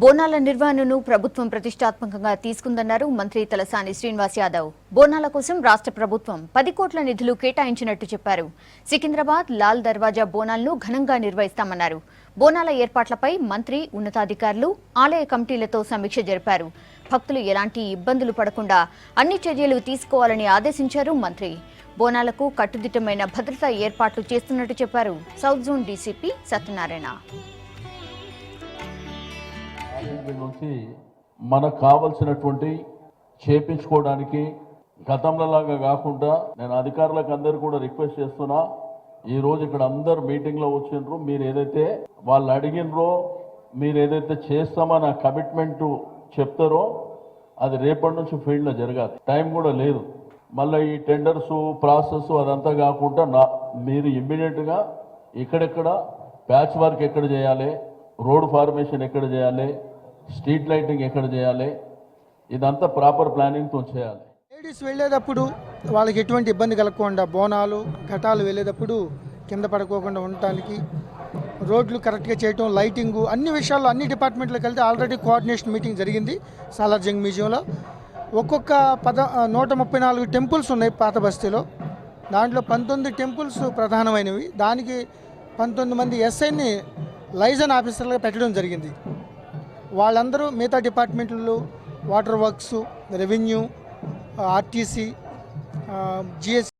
బోనాల నిర్వహణను ప్రభుత్వం ప్రతిష్టాత్మకంగా తీసుకుందన్నారు మంత్రి తలసాని శ్రీనివాస్ యాదవ్. బోనాల కోసం రాష్ట్ర ప్రభుత్వం 10 కోట్ల నిధులు కేటాయించినట్టు చెప్పారు. సికింద్రాబాద్ లాల్ దర్వాజా బోనాలను ఘనంగా నిర్వహిస్తామన్నారు. బోనాల ఏర్పాట్లపై మంత్రి, ఉన్నతాధికారులు, ఆలయ కమిటీలతో సమీక్ష జరిపారు. భక్తులు ఎలాంటి ఇబ్బందులు పడకుండా అన్ని చర్యలు తీసుకోవాలని ఆదేశించారు మంత్రి. బోనాలకు కట్టుదిట్టమైన భద్రతా ఏర్పాట్లు చేస్తున్నట్టు చెప్పారు సౌత్ జోన్ డీసీపీ సత్యనారాయణ. నుంచి మనకు కావలసినటువంటి చేపించుకోవడానికి గతంలో లాగా కాకుండా నేను అధికారులకు అందరూ కూడా రిక్వెస్ట్ చేస్తున్నా. ఈ రోజు ఇక్కడ అందరు మీటింగ్లో వచ్చిండ్రు. మీరు ఏదైతే వాళ్ళు అడిగినరో, మీరు ఏదైతే చేస్తామని ఆ కమిట్మెంట్ చెప్తారో అది రేపటి నుంచి ఫీల్డ్లో జరగాలి. టైం కూడా లేదు. మళ్ళీ ఈ టెండర్స్ ప్రాసెస్ అదంతా కాకుండా మీరు ఇమ్మీడియట్గా ఇక్కడెక్కడ ప్యాచ్ వర్క్ ఎక్కడ చేయాలి, రోడ్ ఫార్మేషన్ ఎక్కడ చేయాలి, స్ట్రీట్ లైటింగ్ ఎక్కడ చేయాలి, ఇదంతా ప్రాపర్ ప్లానింగ్తో చేయాలి. లేడీస్ వెళ్ళేటప్పుడు వాళ్ళకి ఎటువంటి ఇబ్బంది కలగకుండా బోనాలు ఘటాలు వెళ్ళేటప్పుడు కింద పడుకోకుండా ఉండటానికి రోడ్లు కరెక్ట్గా చేయటం, లైటింగు, అన్ని విషయాల్లో అన్ని డిపార్ట్మెంట్లకు వెళ్తే ఆల్రెడీ కోఆర్డినేషన్ మీటింగ్ జరిగింది సాలార్జంగ్ మ్యూజియంలో. ఒక్కొక్క 134 టెంపుల్స్ ఉన్నాయి పాత బస్తీలో. దాంట్లో 19 టెంపుల్స్ ప్రధానమైనవి. దానికి 19 మంది ఎస్ఐని లైజన్ ఆఫీసర్లుగా పెట్టడం జరిగింది. వాళ్ళందరూ మిగతా డిపార్ట్మెంట్లు, water works, revenue, RTC, GS